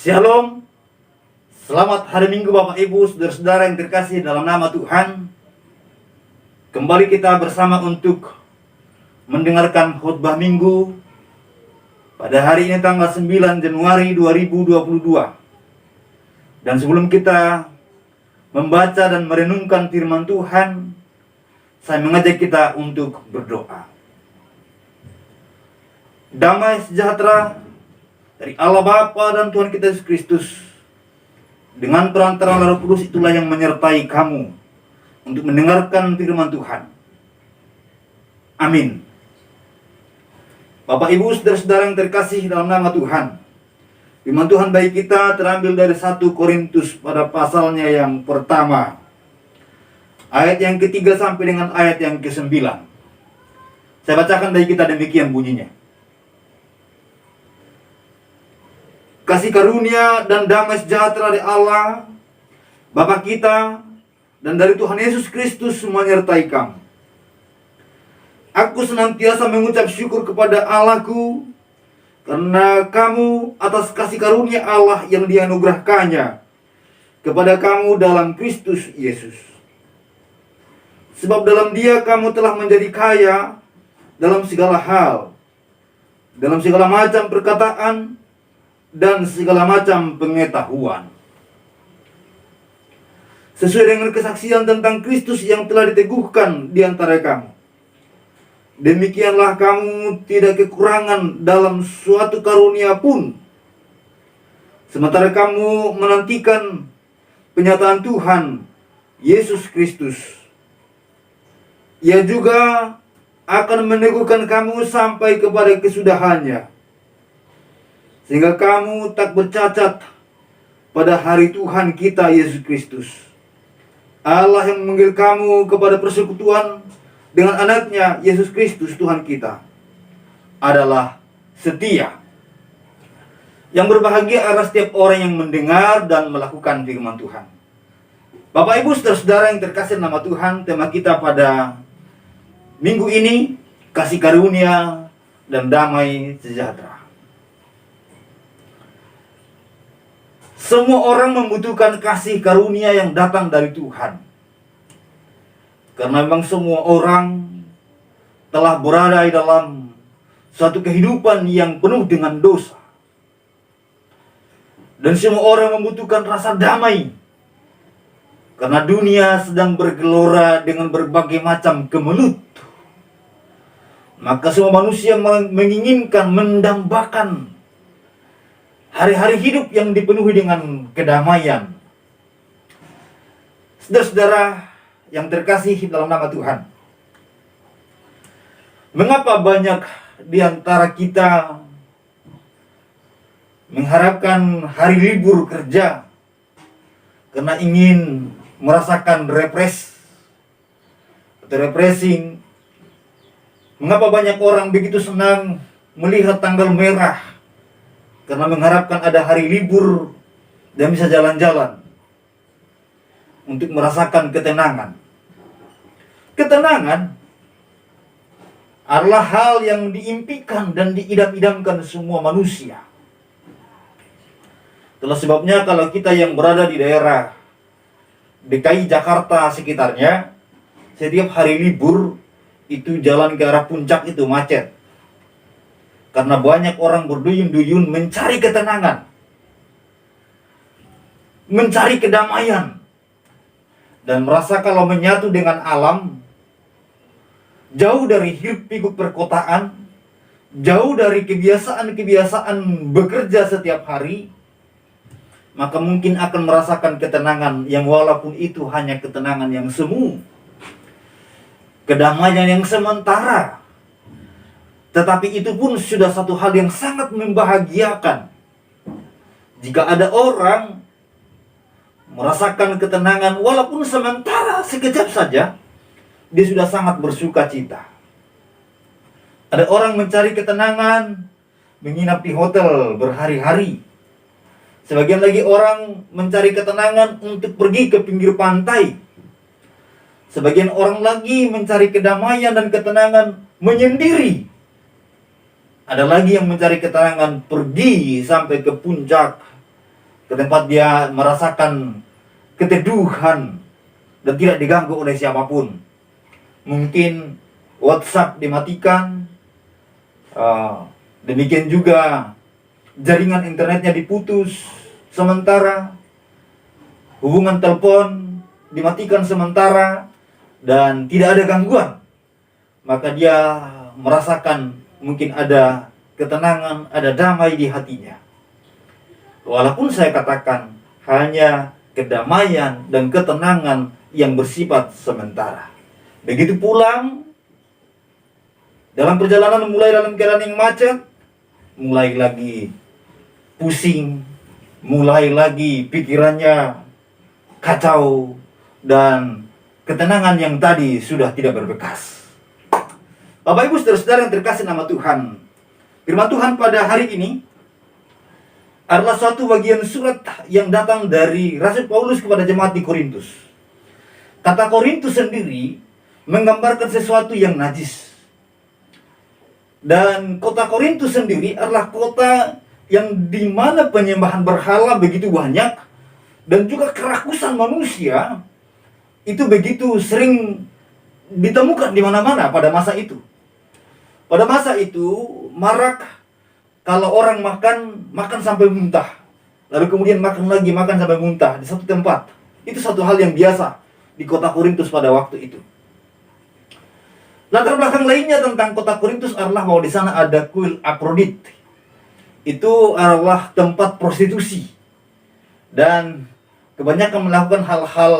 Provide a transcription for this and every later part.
Shalom, selamat hari Minggu Bapak Ibu, saudara-saudara yang terkasih dalam nama Tuhan. Kembali kita bersama untuk mendengarkan khotbah Minggu pada hari ini tanggal 9 Januari 2022. Dan sebelum kita membaca dan merenungkan firman Tuhan, saya mengajak kita untuk berdoa. Damai sejahtera dari Allah Bapa dan Tuhan kita Yesus Kristus dengan perantara Roh Kudus itulah yang menyertai kamu untuk mendengarkan firman Tuhan. Amin. Bapak Ibu, saudara-saudara yang terkasih dalam nama Tuhan, firman Tuhan bagi kita terambil dari 1 Korintus pada pasalnya yang pertama, ayat yang ketiga sampai dengan ayat yang ke-9. Saya bacakan bagi kita, demikian bunyinya. Kasih karunia dan damai sejahtera dari Allah Bapa kita dan dari Tuhan Yesus Kristus menyertai kamu. Aku senantiasa mengucap syukur kepada Allahku karena kamu atas kasih karunia Allah yang dianugerahkannya kepada kamu dalam Kristus Yesus. Sebab dalam Dia kamu telah menjadi kaya dalam segala hal, dalam segala macam perkataan dan segala macam pengetahuan, sesuai dengan kesaksian tentang Kristus yang telah diteguhkan di antara kamu. Demikianlah kamu tidak kekurangan dalam suatu karunia pun, sementara kamu menantikan penyataan Tuhan Yesus Kristus. Ia juga akan meneguhkan kamu sampai kepada kesudahannya, sehingga kamu tak bercacat pada hari Tuhan kita Yesus Kristus. Allah yang memanggil kamu kepada persekutuan dengan anaknya Yesus Kristus Tuhan kita adalah setia. Yang berbahagia adalah setiap orang yang mendengar dan melakukan firman Tuhan. Bapak Ibu saudara-saudara yang terkasih nama Tuhan, tema kita pada minggu ini, kasih karunia dan damai sejahtera. Semua orang membutuhkan kasih karunia yang datang dari Tuhan. Karena memang semua orang telah berada di dalam suatu kehidupan yang penuh dengan dosa. Dan semua orang membutuhkan rasa damai. Karena dunia sedang bergelora dengan berbagai macam kemelut. Maka semua manusia menginginkan, mendambakan hari-hari hidup yang dipenuhi dengan kedamaian. Saudara-saudara yang terkasih dalam nama Tuhan, mengapa banyak di antara kita mengharapkan hari libur kerja karena ingin merasakan refreshing? Mengapa banyak orang begitu senang melihat tanggal merah karena mengharapkan ada hari libur dan bisa jalan-jalan untuk merasakan ketenangan. Ketenangan adalah hal yang diimpikan dan diidam-idamkan semua manusia. Itulah sebabnya kalau kita yang berada di daerah DKI Jakarta sekitarnya, setiap hari libur itu jalan ke arah puncak itu macet. Karena banyak orang berduyun-duyun mencari ketenangan, mencari kedamaian, dan merasa kalau menyatu dengan alam, jauh dari hiruk-pikuk perkotaan, jauh dari kebiasaan-kebiasaan bekerja setiap hari, maka mungkin akan merasakan ketenangan yang walaupun itu hanya ketenangan yang semu, kedamaian yang sementara. Tetapi itu pun sudah satu hal yang sangat membahagiakan. Jika ada orang merasakan ketenangan walaupun sementara, sekejap saja, dia sudah sangat bersuka cita. Ada orang mencari ketenangan, menginap di hotel berhari-hari. Sebagian lagi orang mencari ketenangan untuk pergi ke pinggir pantai. Sebagian orang lagi mencari kedamaian dan ketenangan menyendiri. Ada lagi yang mencari ketenangan pergi sampai ke puncak ke tempat dia merasakan keteduhan dan tidak diganggu oleh siapapun. Mungkin WhatsApp dimatikan, demikian juga jaringan internetnya diputus sementara, hubungan telepon dimatikan sementara, dan tidak ada gangguan. Maka dia merasakan mungkin ada ketenangan, ada damai di hatinya. Walaupun saya katakan hanya kedamaian dan ketenangan yang bersifat sementara. Begitu pulang, dalam perjalanan mulai dalam keadaan yang macet, mulai lagi pusing, mulai lagi pikirannya kacau, dan ketenangan yang tadi sudah tidak berbekas. Bapak Ibu saudara-saudara yang terkasih nama Tuhan, firman Tuhan pada hari ini adalah suatu bagian surat yang datang dari Rasul Paulus kepada jemaat di Korintus. Kata Korintus sendiri menggambarkan sesuatu yang najis. Dan kota Korintus sendiri adalah kota yang dimana penyembahan berhala begitu banyak, dan juga kerakusan manusia itu begitu sering ditemukan di mana-mana pada masa itu. Pada masa itu marak kalau orang makan sampai muntah, lalu kemudian makan lagi, makan sampai muntah di satu tempat. Itu satu hal yang biasa di kota Korintus pada waktu itu. Latar belakang lainnya tentang kota Korintus adalah bahwa di sana ada kuil Afrodit. Itu adalah tempat prostitusi, dan kebanyakan melakukan hal-hal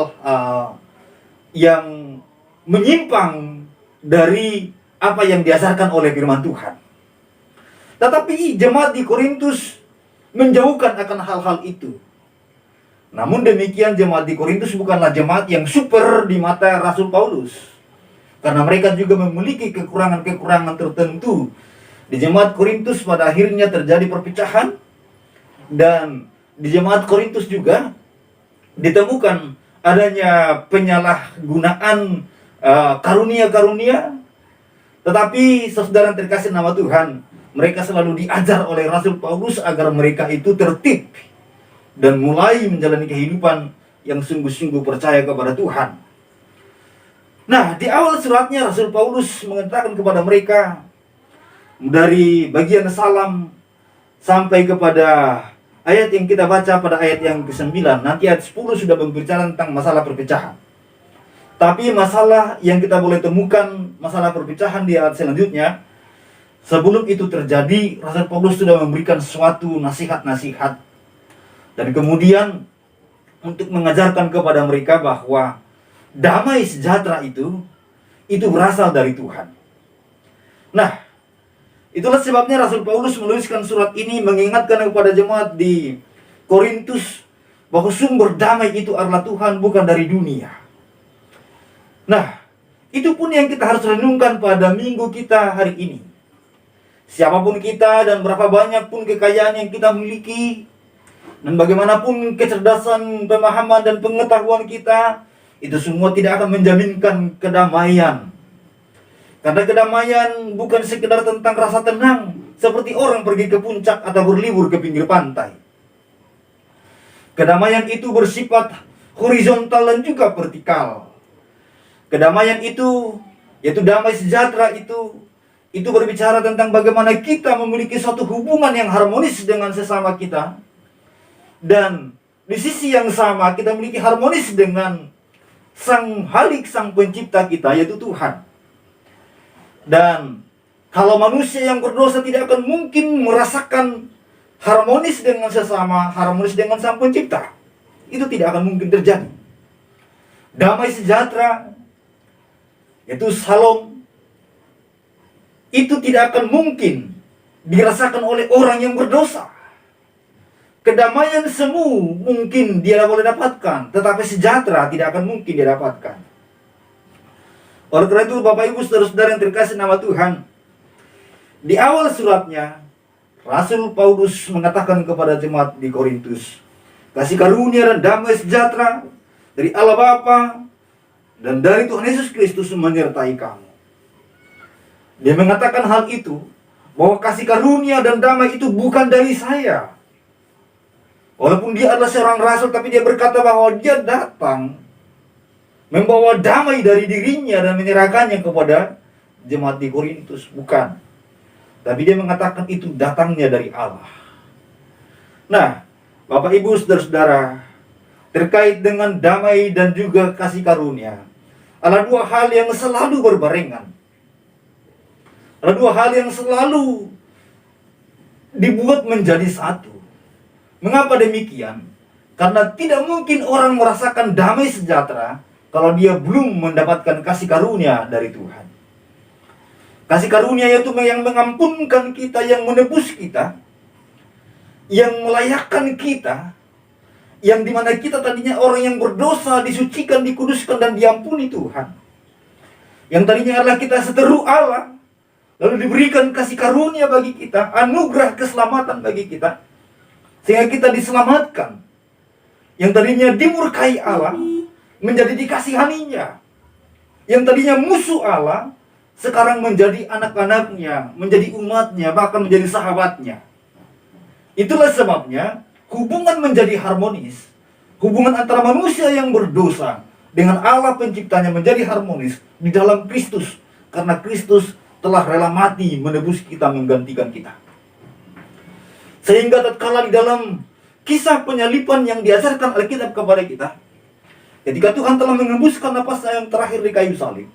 yang menyimpang dari apa yang diajarkan oleh firman Tuhan. Tetapi jemaat di Korintus menjauhkan akan hal-hal itu. Namun demikian, jemaat di Korintus bukanlah jemaat yang super di mata Rasul Paulus, karena mereka juga memiliki kekurangan-kekurangan tertentu. Di jemaat Korintus pada akhirnya terjadi perpecahan, dan di jemaat Korintus juga ditemukan adanya penyalahgunaan karunia-karunia. Tetapi saudara yang terkasih nama Tuhan, mereka selalu diajar oleh Rasul Paulus agar mereka itu tertib dan mulai menjalani kehidupan yang sungguh-sungguh percaya kepada Tuhan. Nah, di awal suratnya Rasul Paulus mengatakan kepada mereka, dari bagian salam sampai kepada ayat yang kita baca pada ayat yang ke-9, nanti ayat 10 sudah berbicara tentang masalah perpecahan. Tapi masalah yang kita boleh temukan, masalah perpecahan di ayat selanjutnya, sebelum itu terjadi, Rasul Paulus sudah memberikan suatu nasihat-nasihat. Dan kemudian untuk mengajarkan kepada mereka bahwa damai sejahtera itu berasal dari Tuhan. Nah, itulah sebabnya Rasul Paulus menuliskan surat ini mengingatkan kepada jemaat di Korintus bahwa sumber damai itu adalah Tuhan, bukan dari dunia. Nah, itu pun yang kita harus renungkan pada minggu kita hari ini. Siapapun kita dan berapa banyak pun kekayaan yang kita miliki, dan bagaimanapun kecerdasan, pemahaman, dan pengetahuan kita, itu semua tidak akan menjaminkan kedamaian. Karena kedamaian bukan sekedar tentang rasa tenang, seperti orang pergi ke puncak atau berlibur ke pinggir pantai. Kedamaian itu bersifat horizontal dan juga vertikal. Kedamaian itu, yaitu damai sejahtera itu berbicara tentang bagaimana kita memiliki suatu hubungan yang harmonis dengan sesama kita. Dan di sisi yang sama kita memiliki harmonis dengan Sang Halik, Sang Pencipta kita, yaitu Tuhan. Dan kalau manusia yang berdosa tidak akan mungkin merasakan harmonis dengan sesama, harmonis dengan Sang Pencipta. Itu tidak akan mungkin terjadi. Damai sejahtera, yaitu Shalom, itu tidak akan mungkin dirasakan oleh orang yang berdosa. Kedamaian semu mungkin dia boleh dapatkan, tetapi sejahtera tidak akan mungkin dia dapatkan. Oleh karena itu, Bapak Ibu saudara-saudara yang terkasih nama Tuhan, di awal suratnya Rasul Paulus mengatakan kepada jemaat di Korintus, kasih karunia dan damai sejahtera dari Allah Bapa dan dari Tuhan Yesus Kristus menyertai kamu. Dia mengatakan hal itu, bahwa kasih karunia dan damai itu bukan dari saya, Walaupun dia adalah seorang rasul, tapi dia berkata bahwa dia datang membawa damai dari dirinya dan menyerahkannya kepada jemaat di Korintus. Bukan. Tapi dia mengatakan itu datangnya dari Allah. Nah, Bapak Ibu Saudara-saudara, terkait dengan damai dan juga kasih karunia, ada dua hal yang selalu berbarengan. Ada dua hal yang selalu dibuat menjadi satu. Mengapa demikian? Karena tidak mungkin orang merasakan damai sejahtera kalau dia belum mendapatkan kasih karunia dari Tuhan. Kasih karunia yaitu yang mengampunkan kita, yang menebus kita, yang melayakkan kita, yang dimana kita tadinya orang yang berdosa, disucikan, dikuduskan, dan diampuni Tuhan. Yang tadinya adalah kita seteru Allah, lalu diberikan kasih karunia bagi kita, anugerah keselamatan bagi kita, sehingga kita diselamatkan. Yang tadinya dimurkai Allah, menjadi dikasihaninya. Yang tadinya musuh Allah, sekarang menjadi anak-anaknya, menjadi umatnya, bahkan menjadi sahabatnya. Itulah sebabnya hubungan menjadi harmonis. Hubungan antara manusia yang berdosa dengan Allah penciptanya menjadi harmonis di dalam Kristus. Karena Kristus telah rela mati menebus kita, menggantikan kita. Sehingga tatkala di dalam kisah penyalipan yang diajarkan Alkitab kepada kita, ketika Tuhan telah mengembuskan napasnya yang terakhir di kayu salib,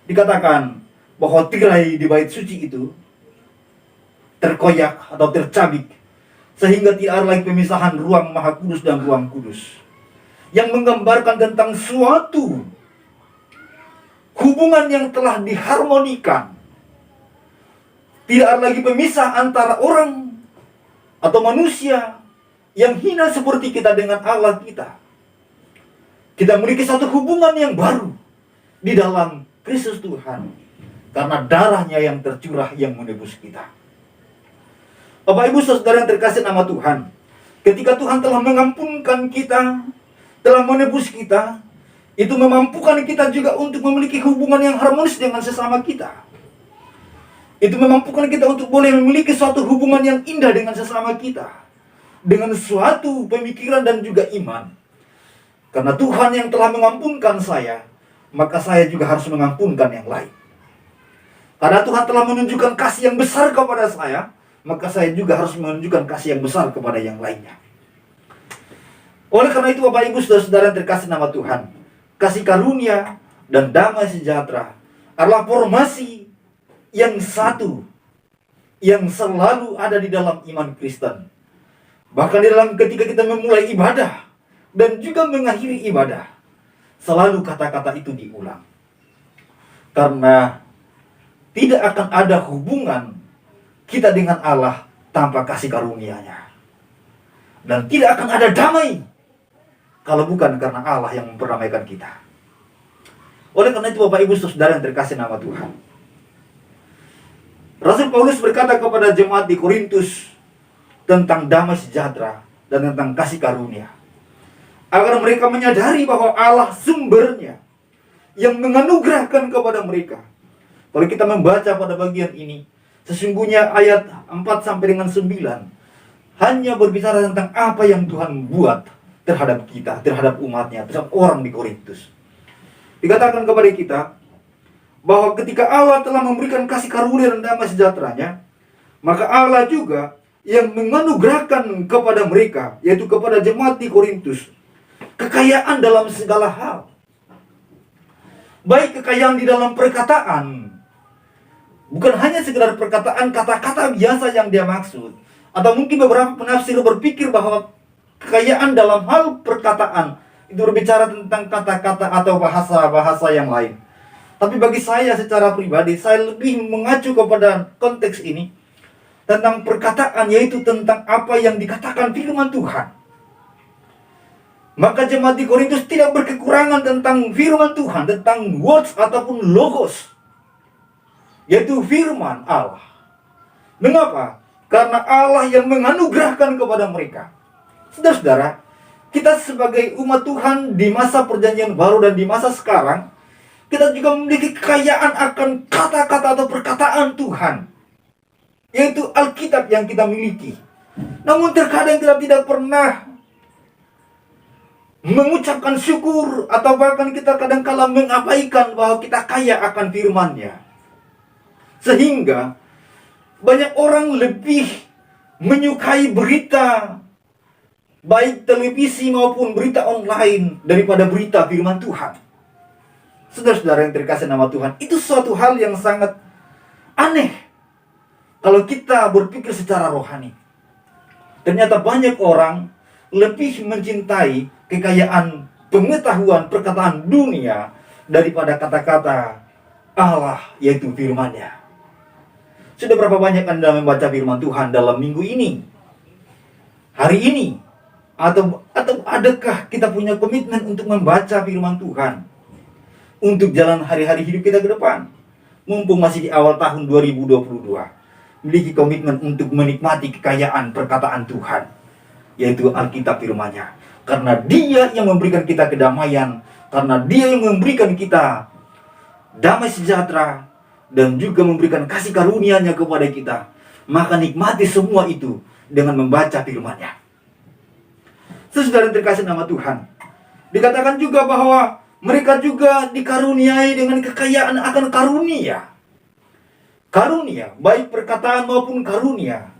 dikatakan bahwa tirai di bait suci itu terkoyak atau tercabik, sehingga tidak ada lagi pemisahan ruang maha kudus dan ruang kudus, yang menggambarkan tentang suatu hubungan yang telah diharmonikan. Tidak ada lagi pemisah antara orang atau manusia yang hina seperti kita dengan Allah kita. Kita memiliki satu hubungan yang baru di dalam Kristus Tuhan, karena darahnya yang tercurah yang menebus kita. Bapak Ibu Saudara yang terkasih nama Tuhan, ketika Tuhan telah mengampunkan kita, telah menebus kita, itu memampukan kita juga untuk memiliki hubungan yang harmonis dengan sesama kita. Itu memampukan kita untuk boleh memiliki suatu hubungan yang indah dengan sesama kita, dengan suatu pemikiran dan juga iman. Karena Tuhan yang telah mengampunkan saya, maka saya juga harus mengampunkan yang lain. Karena Tuhan telah menunjukkan kasih yang besar kepada saya, maka saya juga harus menunjukkan kasih yang besar kepada yang lainnya. Oleh karena itu Bapak Ibu Saudara-saudara yang terkasih nama Tuhan, kasih karunia dan damai sejahtera adalah formasi yang satu, yang selalu ada di dalam iman Kristen. Bahkan di dalam ketika kita memulai ibadah dan juga mengakhiri ibadah, selalu kata-kata itu diulang. Karena tidak akan ada hubungan kita dengan Allah tanpa kasih karunia-Nya. Dan tidak akan ada damai kalau bukan karena Allah yang memperdamaikan kita. Oleh karena itu Bapak Ibu Saudara yang terkasih nama Tuhan, Rasul Paulus berkata kepada jemaat di Korintus tentang damai sejahtera dan tentang kasih karunia, agar mereka menyadari bahwa Allah sumbernya yang menganugerahkan kepada mereka. Kalau kita membaca pada bagian ini, sesungguhnya ayat 4 sampai dengan 9 hanya berbicara tentang apa yang Tuhan buat terhadap kita, terhadap umatnya, terhadap orang di Korintus. Dikatakan kepada kita bahwa ketika Allah telah memberikan kasih karunia dan damai sejahteranya, maka Allah juga yang menganugerahkan kepada mereka, yaitu kepada jemaat di Korintus, kekayaan dalam segala hal. Baik kekayaan di dalam perkataan, bukan hanya sekedar perkataan kata-kata biasa yang dia maksud. Atau mungkin beberapa penafsir berpikir bahwa kekayaan dalam hal perkataan itu berbicara tentang kata-kata atau bahasa-bahasa yang lain. Tapi bagi saya secara pribadi, saya lebih mengacu kepada konteks ini tentang perkataan, yaitu tentang apa yang dikatakan firman Tuhan. Maka jemaat di Korintus tidak berkekurangan tentang firman Tuhan, tentang words ataupun logos, yaitu firman Allah. Mengapa? Karena Allah yang menganugerahkan kepada mereka. Saudara-saudara, kita sebagai umat Tuhan di masa perjanjian baru dan di masa sekarang, kita juga memiliki kekayaan akan kata-kata atau perkataan Tuhan, yaitu Alkitab yang kita miliki. Namun terkadang kita tidak pernah mengucapkan syukur, atau bahkan kita kadang-kala mengabaikan bahwa kita kaya akan firman-Nya. Sehingga banyak orang lebih menyukai berita, baik televisi maupun berita online, daripada berita firman Tuhan. Saudara-saudara yang terkasih nama Tuhan, itu suatu hal yang sangat aneh kalau kita berpikir secara rohani. Ternyata banyak orang lebih mencintai kekayaan pengetahuan perkataan dunia daripada kata-kata Allah, yaitu firman-Nya. Sudah berapa banyak Anda membaca firman Tuhan dalam minggu ini, hari ini? Atau adakah kita punya komitmen untuk membaca firman Tuhan untuk jalan hari-hari hidup kita ke depan? Mumpung masih di awal tahun 2022, miliki komitmen untuk menikmati kekayaan perkataan Tuhan, yaitu Alkitab firman-Nya. Karena Dia yang memberikan kita kedamaian, karena Dia yang memberikan kita damai sejahtera, dan juga memberikan kasih karunia-Nya kepada kita. Maka nikmati semua itu dengan membaca firman-Nya. Saudara terkasih nama Tuhan, dikatakan juga bahwa mereka juga dikaruniai dengan kekayaan akan karunia. Karunia, baik perkataan maupun karunia.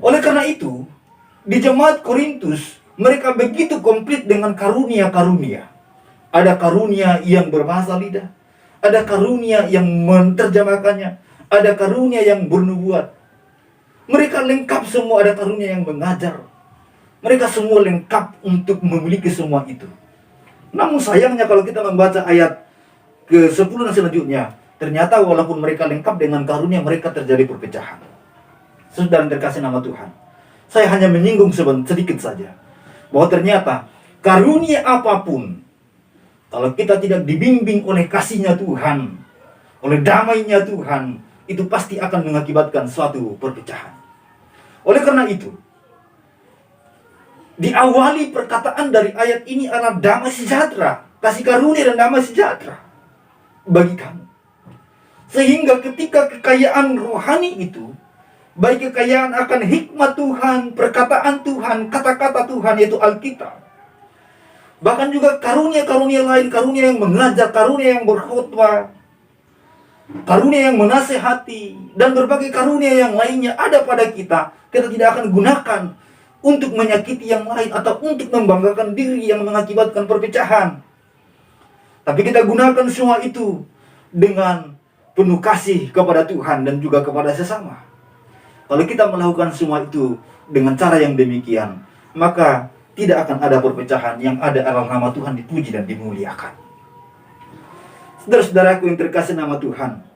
Oleh karena itu, di jemaat Korintus, mereka begitu komplit dengan karunia-karunia. Ada karunia yang berbahasa lidah, ada karunia yang menerjemahkannya, ada karunia yang bernubuat. Mereka lengkap semua, ada karunia yang mengajar. Mereka semua lengkap untuk memiliki semua itu. Namun sayangnya kalau kita membaca ayat ke-10 dan selanjutnya, ternyata walaupun mereka lengkap dengan karunia, mereka terjadi perpecahan. Saudara terkasih nama Tuhan, saya hanya menyinggung sedikit saja, bahwa ternyata karunia apapun, kalau kita tidak dibimbing oleh kasih-Nya Tuhan, oleh damai-Nya Tuhan, itu pasti akan mengakibatkan suatu perpecahan. Oleh karena itu, diawali perkataan dari ayat ini adalah damai sejahtera, kasih karunia dan damai sejahtera bagi kamu. Sehingga ketika kekayaan rohani itu, baik kekayaan akan hikmat Tuhan, perkataan Tuhan, kata-kata Tuhan, yaitu Alkitab, bahkan juga karunia-karunia lain, karunia yang mengajar, karunia yang berkhotbah, karunia yang menasehati, dan berbagai karunia yang lainnya ada pada kita, kita tidak akan gunakan untuk menyakiti yang lain atau untuk membanggakan diri yang mengakibatkan perpecahan. Tapi kita gunakan semua itu dengan penuh kasih kepada Tuhan dan juga kepada sesama. Kalau kita melakukan semua itu dengan cara yang demikian, maka tidak akan ada perpecahan. Yang ada adalah nama Tuhan dipuji dan dimuliakan. Saudara-saudaraku yang terkasih nama Tuhan,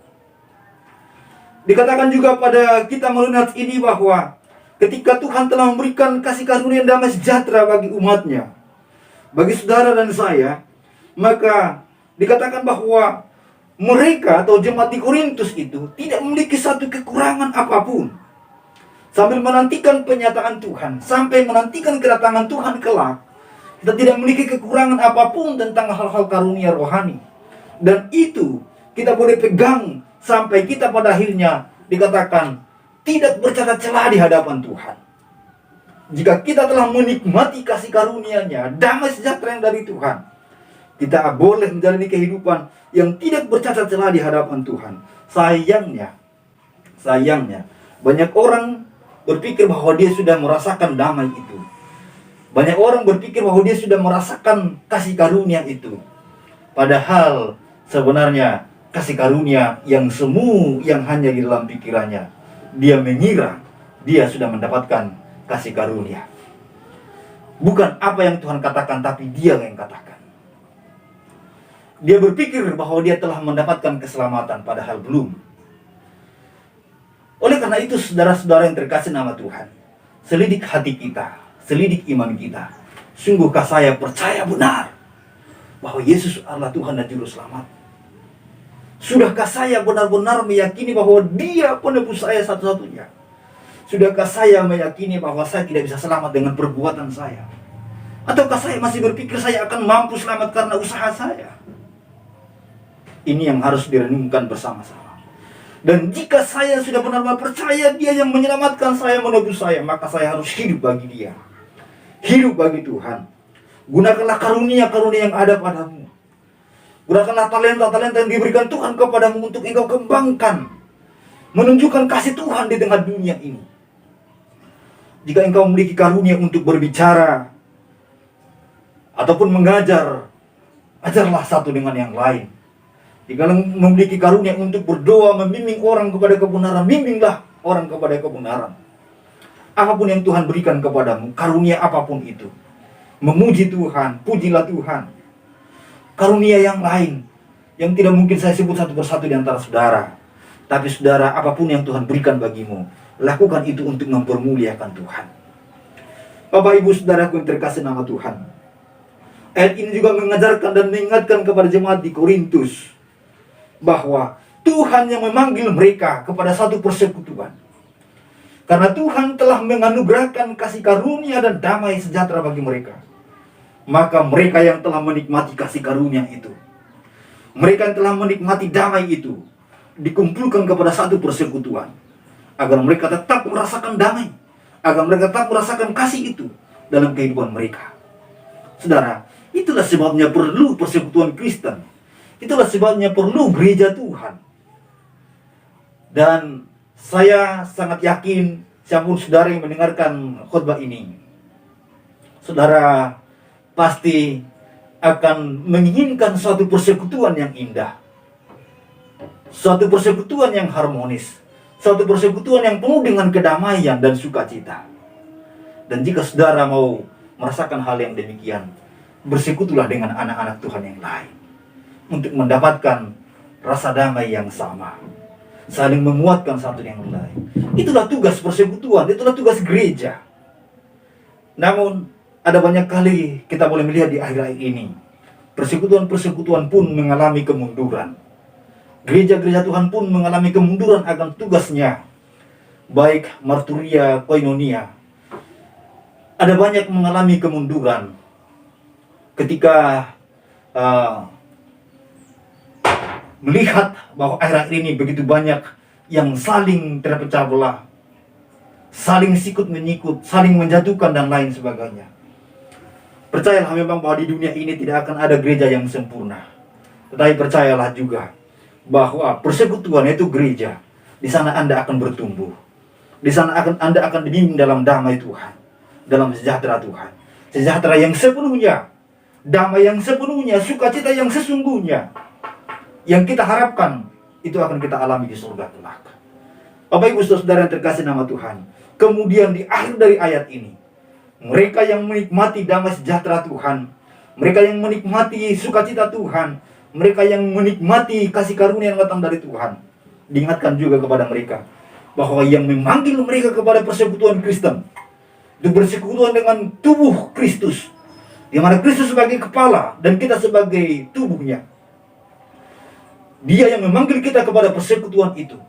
dikatakan juga pada kita melihat ini bahwa ketika Tuhan telah memberikan kasih karunia dan damai sejahtera bagi umat-Nya, bagi saudara dan saya, maka dikatakan bahwa mereka atau jemaat di Korintus itu tidak memiliki satu kekurangan apapun. Sambil menantikan penyataan Tuhan, sampai menantikan kedatangan Tuhan kelak, kita tidak memiliki kekurangan apapun tentang hal-hal karunia rohani. Dan itu kita boleh pegang sampai kita pada akhirnya dikatakan tidak bercacat celah di hadapan Tuhan. Jika kita telah menikmati kasih karunia-Nya, damai sejahtera yang dari Tuhan, kita boleh menjalani kehidupan yang tidak bercacat celah di hadapan Tuhan. Sayangnya, banyak orang berpikir bahwa dia sudah merasakan damai itu. Banyak orang berpikir bahwa dia sudah merasakan kasih karunia itu. Padahal sebenarnya kasih karunia yang semu yang hanya di dalam pikirannya. Dia mengira dia sudah mendapatkan kasih karunia. Bukan apa yang Tuhan katakan, tapi dia yang katakan. Dia berpikir bahwa dia telah mendapatkan keselamatan, padahal belum. Oleh karena itu, saudara-saudara yang terkasih nama Tuhan, selidik hati kita, selidik iman kita. Sungguhkah saya percaya benar bahwa Yesus adalah Tuhan dan Juru Selamat? Sudahkah saya benar-benar meyakini bahwa Dia penebus saya satu-satunya? Sudahkah saya meyakini bahwa saya tidak bisa selamat dengan perbuatan saya? Ataukah saya masih berpikir saya akan mampu selamat karena usaha saya? Ini yang harus direnungkan bersama-sama. Dan jika saya sudah benar-benar percaya Dia yang menyelamatkan saya, menebus saya, maka saya harus hidup bagi Dia, hidup bagi Tuhan. Gunakanlah karunia-karunia yang ada padamu. Gunakanlah talenta-talenta yang diberikan Tuhan kepadamu untuk engkau kembangkan, menunjukkan kasih Tuhan di tengah dunia ini. Jika engkau memiliki karunia untuk berbicara ataupun mengajar, ajarlah satu dengan yang lain. Jika memiliki karunia untuk berdoa, membimbing orang kepada kebenaran, bimbinglah orang kepada kebenaran. Apapun yang Tuhan berikan kepadamu, karunia apapun itu, memuji Tuhan, pujilah Tuhan. Karunia yang lain yang tidak mungkin saya sebut satu persatu di antara saudara, tapi saudara, apapun yang Tuhan berikan bagimu, lakukan itu untuk mempermuliakan Tuhan. Bapak Ibu Saudaraku yang terkasih nama Tuhan, ayat ini juga mengajarkan dan mengingatkan kepada jemaat di Korintus bahwa Tuhan yang memanggil mereka kepada satu persekutuan. Karena Tuhan telah menganugerahkan kasih karunia dan damai sejahtera bagi mereka, maka mereka yang telah menikmati kasih karunia itu, mereka yang telah menikmati damai itu, dikumpulkan kepada satu persekutuan, agar mereka tetap merasakan damai, agar mereka tetap merasakan kasih itu dalam kehidupan mereka. Saudara, itulah sebabnya perlu persekutuan Kristen. Itulah sebabnya perlu gereja Tuhan. Dan saya sangat yakin, siapapun saudara yang mendengarkan khotbah ini, saudara pasti akan menginginkan suatu persekutuan yang indah, suatu persekutuan yang harmonis, suatu persekutuan yang penuh dengan kedamaian dan sukacita. Dan jika saudara mau merasakan hal yang demikian, bersekutulah dengan anak-anak Tuhan yang lain untuk mendapatkan rasa damai yang sama, saling menguatkan satu yang lain. Itulah tugas persekutuan, itulah tugas gereja. Namun ada banyak kali kita boleh melihat di akhir-akhir ini, persekutuan-persekutuan pun mengalami kemunduran. Gereja-gereja Tuhan pun mengalami kemunduran akan tugasnya, baik marturia, koinonia. Ada banyak mengalami kemunduran ketika melihat bahwa akhir-akhir ini begitu banyak yang saling terpecah belah, saling sikut menyikut, saling menjatuhkan dan lain sebagainya. Percayalah memang bahwa di dunia ini tidak akan ada gereja yang sempurna. Tetapi percayalah juga bahwa persekutuan itu gereja. Di sana Anda akan bertumbuh. Di sana Anda akan dibimbing dalam damai Tuhan, dalam sejahtera Tuhan. Sejahtera yang sepenuhnya, damai yang sepenuhnya, sukacita yang sesungguhnya, yang kita harapkan itu akan kita alami di surga kelak. Bapak Ibu Saudara yang terkasih nama Tuhan, kemudian di akhir dari ayat ini, mereka yang menikmati damai sejahtera Tuhan, mereka yang menikmati sukacita Tuhan, mereka yang menikmati kasih karunia yang datang dari Tuhan, diingatkan juga kepada mereka bahwa yang memanggil mereka kepada persekutuan Kristen, untuk bersekutuan dengan tubuh Kristus, di mana Kristus sebagai kepala dan kita sebagai tubuhnya. Dia yang memanggil kita kepada persekutuan itu,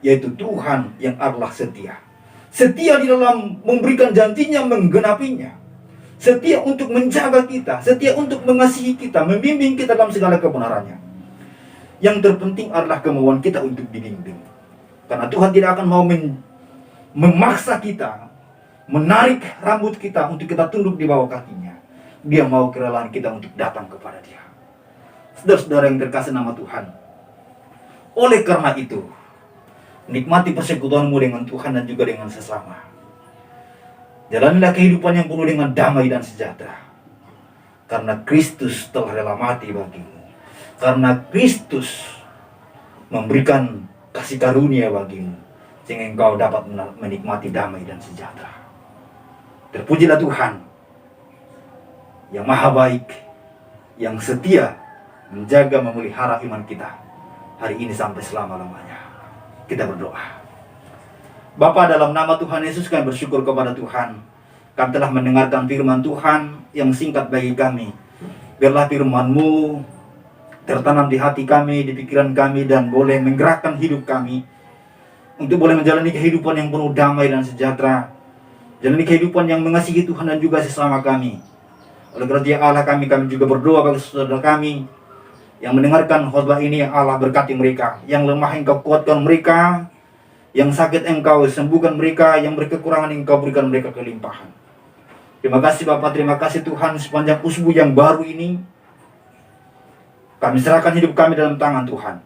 yaitu Tuhan yang adalah setia. Setia di dalam memberikan janjinya, menggenapinya. Setia untuk menjaga kita, setia untuk mengasihi kita, membimbing kita dalam segala kebenarannya. Yang terpenting adalah kemauan kita untuk dibimbing. Karena Tuhan tidak akan mau memaksa kita, menarik rambut kita untuk kita tunduk di bawah kakinya. Dia mau kerelaan kita untuk datang kepada Dia. Saudara-saudara yang terkasih nama Tuhan, oleh karena itu, nikmati persekutuanmu dengan Tuhan dan juga dengan sesama. Jalanilah kehidupan yang penuh dengan damai dan sejahtera. Karena Kristus telah rela mati bagimu. Karena Kristus memberikan kasih karunia bagimu, sehingga engkau dapat menikmati damai dan sejahtera. Terpujilah Tuhan yang maha baik, yang setia menjaga memelihara iman kita hari ini sampai selama-lamanya. Kita berdoa. Bapa, dalam nama Tuhan Yesus kami bersyukur kepada Tuhan. Kami telah mendengarkan firman Tuhan yang singkat bagi kami. Biarlah firman-Mu tertanam di hati kami, di pikiran kami, dan boleh menggerakkan hidup kami untuk boleh menjalani kehidupan yang penuh damai dan sejahtera. Jalani kehidupan yang mengasihi Tuhan dan juga sesama kami. Oleh karena Allah kami juga berdoa bagi saudara kami yang mendengarkan khotbah ini. Allah berkati mereka. Yang lemah Engkau kuatkan mereka, yang sakit Engkau sembuhkan mereka, yang berkekurangan Engkau berikan mereka kelimpahan. Terima kasih Bapak, terima kasih Tuhan, sepanjang usbu yang baru ini kami serahkan hidup kami dalam tangan Tuhan.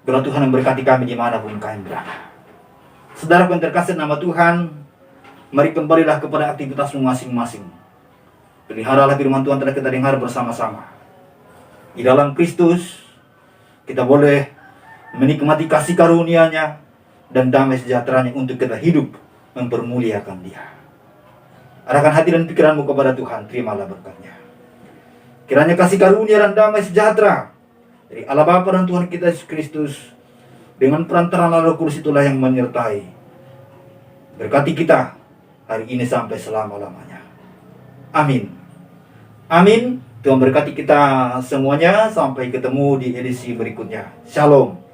Biarlah Tuhan memberkati kami dimanapun kami berada. Saudara yang terkasih nama Tuhan, mari kembalilah kepada aktivitasmu masing-masing. Peliharalah firman Tuhan telah kita dengar bersama-sama. Di dalam Kristus kita boleh menikmati kasih karunia-Nya dan damai sejahtera-Nya untuk kita hidup mempermuliakan Dia. Arahkan hati dan pikiranmu kepada Tuhan, terimalah berkat-Nya. Kiranya kasih karunia dan damai sejahtera dari Allah Bapa dan Tuhan kita Yesus Kristus dengan perantaraan Roh Kudus itulah yang menyertai berkati kita hari ini sampai selama-lamanya. Amin. Amin. Tuhan berkati kita semuanya. Sampai ketemu di edisi berikutnya. Shalom.